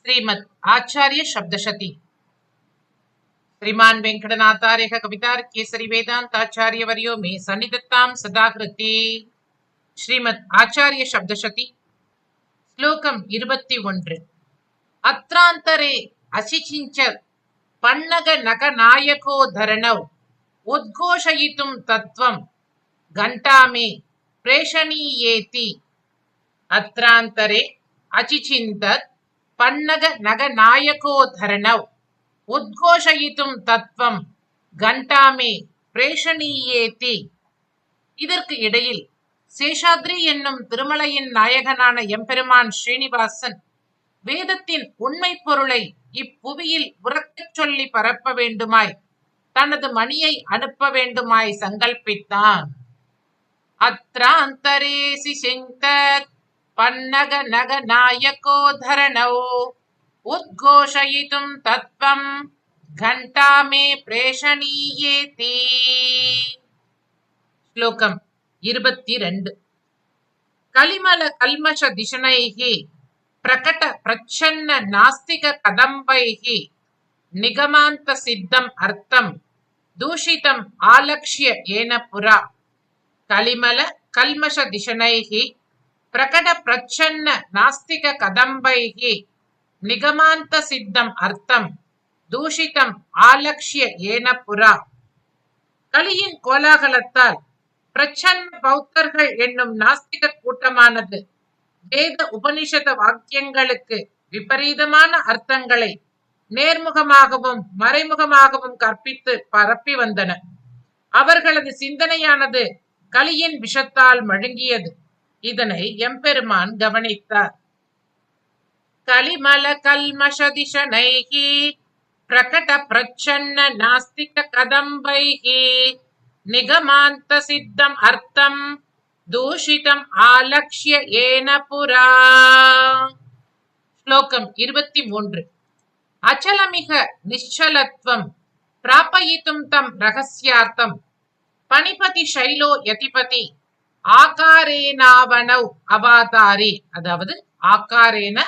श्रीमद् आचार्य शब्दशती श्रीमान वेंकटनाथार्य कवितार केसरी वेदांताचार्य वर्यो मे सन्निधत्तां सदाकृति। श्रीमद् आचार्य शब्दशती श्लोकम 21। अत्रांतरे अशिचिंच पन्नग नग नायको धरणौ उद्घोषयितुं तत्त्वं घंटा मे प्रेषणीयेति। अत्रांतरे अचिचिन्तत् पन्नग नग नायको धरणौ உத்கோஷயித்தும் தத்துவம் கண்டாமே பிரேஷணீயேதி. இதற்கு இடையில் சேஷாத்ரி என்னும் திருமலையின் நாயகனான எம்பெருமான் ஸ்ரீனிவாசன் வேதத்தின் உண்மை பொருளை இப்புவியில் உறக்கச் சொல்லி பரப்ப வேண்டுமாய் தனது மணியை அனுப்ப வேண்டுமாய் சங்கல்பித்தான். அத்ராந்தரேசி சிந்தத் பன்னக நக நாயகோ தரணௌ உத்கோஷயித்தும் தத்வம் घंटा मे प्रेषणीयेति. श्लोकम 22. कलिमल कल्मष दिशनैः प्रकट प्रच्छन्न नास्तिक कदम्बैः निगमान्त सिद्धम् अर्थम् दूषितम् आलक्ष्य येन पुरा. कलिमल कल्मष दिशनैः प्रकट प्रच्छन्न नास्तिक कदम्बैः निगमान्त सिद्धम् अर्थम् தூஷிதம் ஆலக்ஷ்ய ஏன புரா. கலியின் கோலாகலத்தால் பிரச்சன்ன பௌத்தர்கள் என்னும் நாஸ்திக கூட்டமானது வேத உபனிஷத வாக்கியங்களுக்கு விபரீதமான அர்த்தங்களை நேர்முகமாகவும் மறைமுகமாகவும் கற்பித்து பரப்பி வந்தன. அவர்களது சிந்தனையானது கலியின் விஷத்தால் மழுங்கியது. இதனை எம்பெருமான் கவனித்தார். கலிமல கல்மஷதிஷனைஹி प्रकट प्रच्छन्न नास्तिक कदम्बैः निगमान्त सिद्धम् अर्थम् दूषितम् आलक्ष्य येन पुरा. श्लोकम 23. अचलमिह निश्चलत्वं प्रापयितुं तं रहस्यार्थं पणिपति शैलो यतिपति आकारेनावनौ अवातारि. அதாவது ஆகாரேன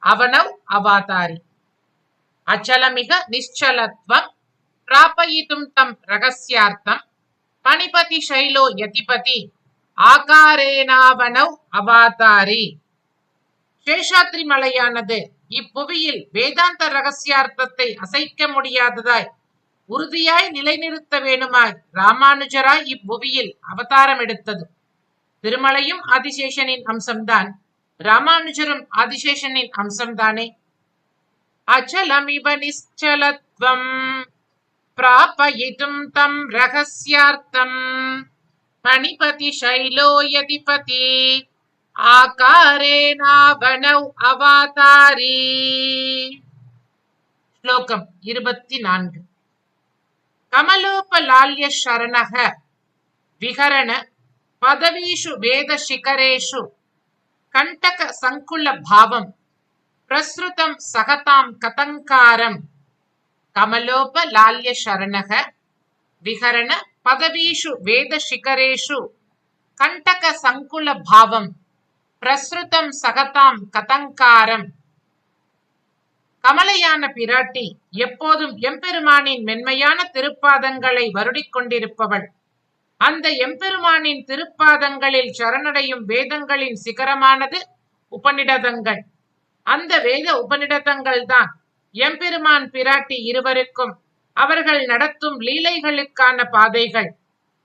அவனௌ அவாதாரி. அச்சலமிக நிश्चलत्वं प्रापयितुं तं ரகஸ்யார்த்தம் பணிபதி சைலோ யதிபதி ஆகாரேனாவனௌ அவாதாரி. சேஷாத்ரி மலையானது இப்புவியில் வேதாந்த ரகசியார்த்தத்தை அசைக்க முடியாததாய் உறுதியாய் நிலைநிறுத்த வேணுமாய் ராமானுஜராய் இப்புவியில் அவதாரம் எடுத்தது. திருமலையும் ஆதிசேஷனின் அம்சம்தான், ராமானுஜரும் ஆதிசேஷனின் அம்சம்தானே. அச்சலமிவ நிश्चलत्वं प्रापयितुं तं रहस्यार्थं पणिपति शैलो यतिपति आकारेणावनौ अवातारी. श्लोकम 24. कमलोपलाल्य शरणः विहरण पदवीषु वेद शिखरेषु कंटक संकुल भावं प्रसृतं सहतां कतंकारं. कमलोपलाल्य शरणः विहरण पदवीषु वेद शिखरेषु कंटक संकुल भावं प्रसृतं सहतां कतंकारं. கமலையான பிராட்டி எப்போதும் எம்பெருமானின் மென்மையான திருப்பாதங்களை வருடிக் கொண்டிருப்பவள். அந்த எம்பெருமானின் திருப்பாதங்களில் சரணடையும் வேதங்களின் சிகரமானது உபநிடதங்கள். அந்த வேத உபநிடதங்கள் தான் எம்பெருமான் பிராட்டி இருவருக்கும் அவர்கள் நடத்தும் லீலைகளுக்கான பாதைகள்.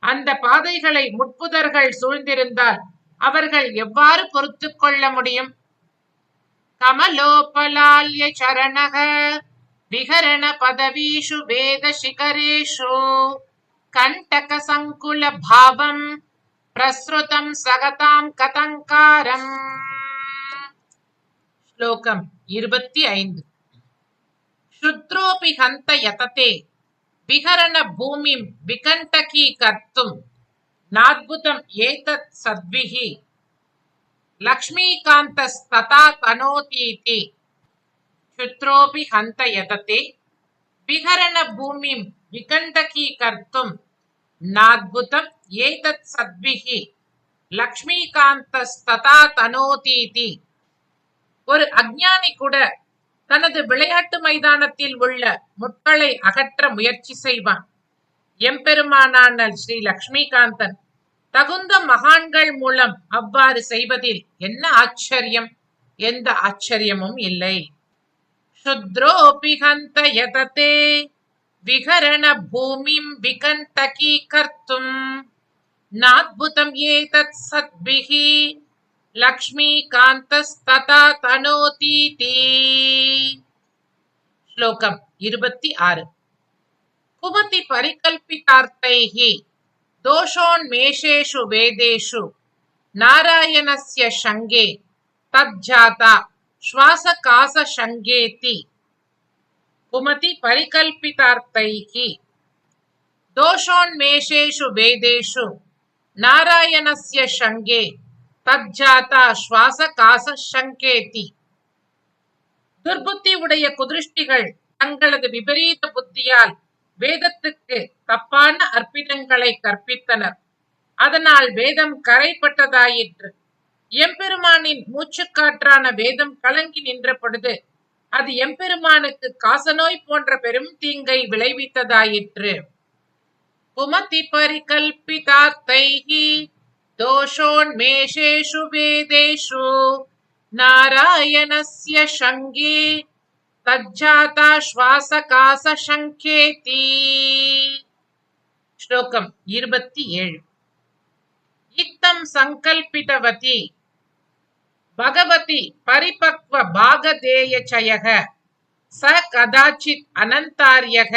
அந்த பாதைகளை முட்புதர்கள் சூழ்ந்திருந்தால் அவர்கள் எவ்வாறு பொறுத்து கொள்ள முடியும்? கமலோபலால்ய சரணக விஹரண பதவீஷு வேத சிகரேஷு கண்டக சங்குல பாவம் பிரஸ்ருதம் சகதாம் கதங்காரம். श्लोकम 25. शुद्रोपि हन्त यतते विहरण भूमिं विकण्टकी कर्तुं नाद्भुतम् एतत् सद्भिः लक्ष्मीकान्तस्तथा तनोतीति. शुद्रोपि हन्त यतते विहरण भूमिं विकण्टकी कर्तुं नाद्भुतम् एतत् सद्भिः लक्ष्मीकान्तस्तथा तनोतीति. ஒரு அஞ்ஞானி கூட தனது விளையாட்டு மைதானத்தில் உள்ள முட்களை அகற்ற முயற்சி செய்வான். எம்பெருமானான ஸ்ரீ லக்ஷ்மிகாந்தன் தகுந்த மகான்கள் மூலம் அவ்வாறு செய்வதில் என்ன ஆச்சரியம்? எந்த ஆச்சரியமும் இல்லை. சுத்ரோபி ஹந்த யததே விகரண பூமிம் விகண்டகீ கர்த்தும் நாத்புதம் ஏதத் சத்பிஹி லக்ஷ்மிகாந்தஸ்ததா தனோதீதி. ஸ்லோகம் 26. குமதி பரிகல்பிதார்த்தைஹி தோஷோன்மேஷேஷு வேதேஷு நாராயணஸ்ய ஷங்கே தஜ்ஜாதா ஸ்வாசகாச ஷங்கேதி. குமதி பரிகல்பிதார்த்தைஹி தோஷோன்மேஷேஷு வேதேஷு நாராயணஸ்ய ஷங்கே தஜ்ஜாதா ஸ்வாசகாச ஷங்கேதி. துர்புத்தி உடைய குதிருஷ்டிகள் தங்களது விபரீத புத்தியால் வேதத்துக்கு தப்பான அற்பிதங்களை கற்பித்தனர். அதனால் வேதம் கரைப்பட்டதாயிற்று. எம்பெருமானின் மூச்சுக்காற்றான வேதம் கலங்கி நின்ற பொழுது அது எம்பெருமானுக்கு காசநோய் போன்ற பெரும் தீங்கை விளைவித்ததாயிற்று. குமதி பரிகல்பிதார்த்தைஹி தோஷோன்மேஷேஷு வேதேஷு நாராயணஸ்ய ஷங்கே தஜ்ஜாதா ஸ்வாசகாச ஷங்கேதி. ஸ்லோகம் 27. இத்தம் சங்கல்பிதவதி பகவதி பரிபக்வ பாகதேயச்சயக ச கதாச்சித் அனந்தார்யக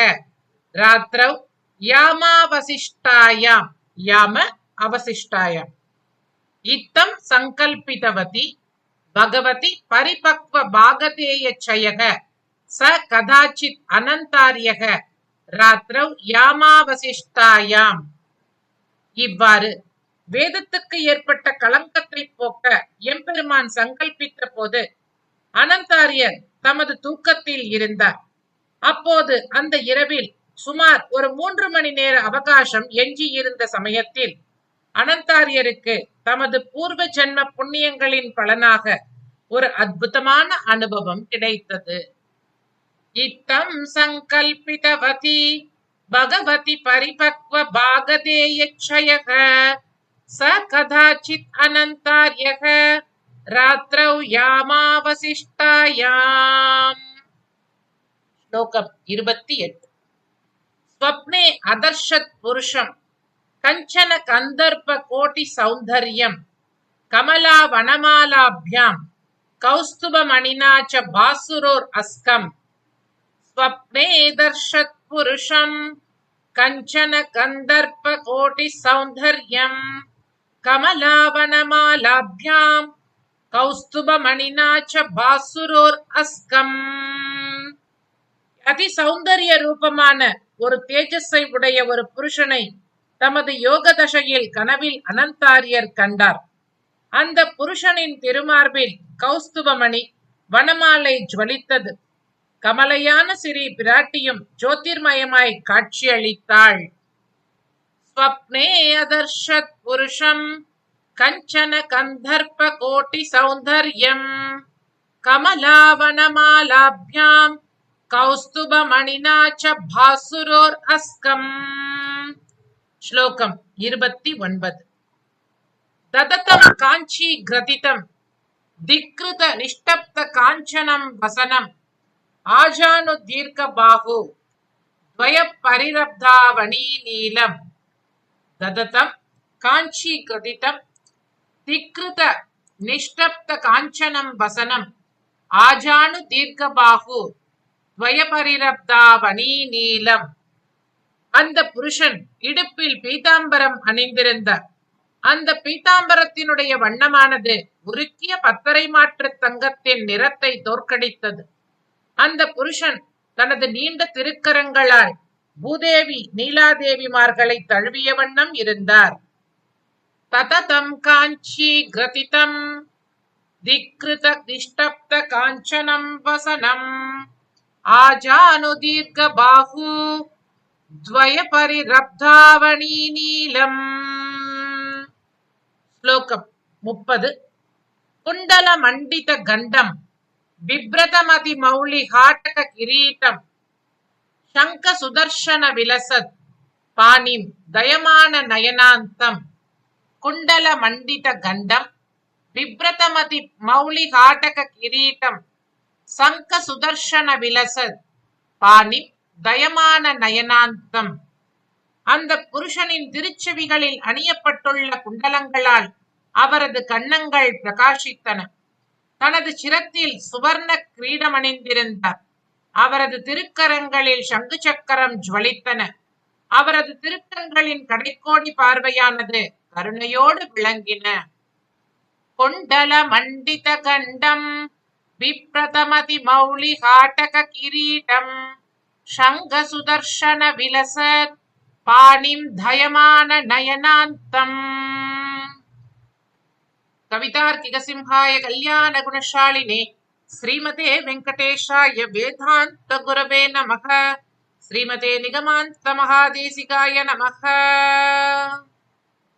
ராத்ரௌ யாமாவசிஷ்டாயாம் யாம அவசிஷ்டாயாம். இத்தம் சங்கல்பிதவதி பகவதி பரிபக்வ பாகதேயச்சயக ச கதாச்சித் அனந்தார்யக ராத்ரௌ யாமாவசிஷ்டாயாம். இவ்வாறு வேதத்துக்கு ஏற்பட்ட களங்கத்தை போக்க எம்பெருமான் சங்கல்பித்த போது அனந்தாரியர் தமது தூக்கத்தில் இருந்தார். அப்போது அந்த இரவில் சுமார் ஒரு 3 மணி நேர அவகாசம் எஞ்சியிருந்த சமயத்தில் அனந்தாரியருக்கு தமது பூர்வ ஜென்ம புண்ணியங்களின் பலனாக ஒரு அற்புதமான அனுபவம் கிடைத்தது. இத்தம் சங்கல்பிதவதி பகவதி பரிபக்வ பாகதேயச்சயக ச கதாச்சித் அனந்தார்யக ராத்ரௌ யாமாவசிஷ்டாயாம். ஸ்லோகம் 28. ஸ்வப்னே அதர்ஷத் புருஷம் கஞ்சன கந்தர்ப்ப கோட்டி சௌந்தர்யம் கமலா வனமாலாபியாம் கௌஸ்துபமணினா ச பாசுரோர் அஸ்கம். ஸ்வப்னே தர்ஷத் புருஷம் கஞ்சன கந்தர்ப்ப கோட்டி சௌந்தர்யம் கமலா வனமாலாபியாம் கௌஸ்துபமணினா ச பாசுரோர் அஸ்கம். அதி சௌந்தர்ய ரூபமான ஒரு தேஜஸை உடைய ஒரு புருஷனை தமது யோக தசையில் கனவில் அனந்தாரியர் கண்டார். அந்த புருஷனின் திருமார்பில் கௌஸ்துபமணி வனமாலை ஜுவலித்தது. கமலையான சிறி பிராட்டியும் ஜோதிர்மயமாய் காட்சியளித்தாள். ஸ்வப்னே அதர்ஷத் புருஷம் கஞ்சன கந்தர்ப்ப கோட்டி சௌந்தர்யம் கமலா வனமாலாபியாம் கௌஸ்துபமணினா ச பாசுரோர் அஸ்கம். ஸ்லோகம் 29. தததம் காஞ்சி கிரதிதம் திக்ருத நிஷ்டப்த காஞ்சனம் வசனம் ஆஜானு தீர்க்க பாஹு துவய பரிரப்தாவணி நீலம். தததம் காஞ்சி கிரதிதம் திக்ருத நிஷ்டப்த காஞ்சனம் வசனம் ஆஜானு தீர்க்க பாஹு துவய பரிரப்தாவணி நீலம். அந்த புருஷன் இடுப்பில் பீதாம்பரம் அணிந்திருந்தார். அந்த பீதாம்பரத்தினுடைய வண்ணமானது உருக்கிய பத்தரை மாற்று தங்கத்தின் நிறத்தை தோற்கடித்தது. அந்த புருஷன் தனது நீண்ட திருக்கரங்களால் பூதேவி நீலாதேவிமார்களை தழுவிய வண்ணம் இருந்தார். தததம் காஞ்சி கிரதிதம் திக்ருத நிஷ்டப்த காஞ்சனம் வசனம் ஆஜானு தீர்க்க பாஹு துவய பரிரப்தாவணி நீலம். ஸ்லோகம் 30. குண்டல மண்டித கண்டம் बिभ्रतमति मौलिहाटक किरीटम शंख सुदर्शन विलसत् पाणिं दयमान नयनांतम कुंडल मंडित गंडम बिभ्रतमति मौलिहाटक किरीटम शंख सुदर्शन विलसत् पाणिं दयमान नयनांतम. அந்த புருஷனின் திருச்செவிகளில் அணியப்பட்டுள்ள குண்டலங்களால் அவரது கன்னங்கள் பிரகாசித்தன. தனது சிரத்தில் சுவர்ண கிரீடம் அணிந்திருந்தார். அவரது திருக்கரங்களில் சங்கு சக்கரம் ஜுவலித்தன. அவரது திருக்கண்களின் கடைக்கோடி பார்வையானது கருணையோடு விளங்கின. குண்டல மண்டித கண்டம் விப்ரதமதி மௌலி ஹாட்டக கிரீடம் சங்க சுதர்ஷன விலசத் பாணிம் தயமான நயனாந்தம். कवितार्किक सिंहाय कल्याण गुणशालिने श्रीमते वेंकटेशाय वेदांत गुरवे नमः. श्रीमते निगमांत महादेशिकाय नमः.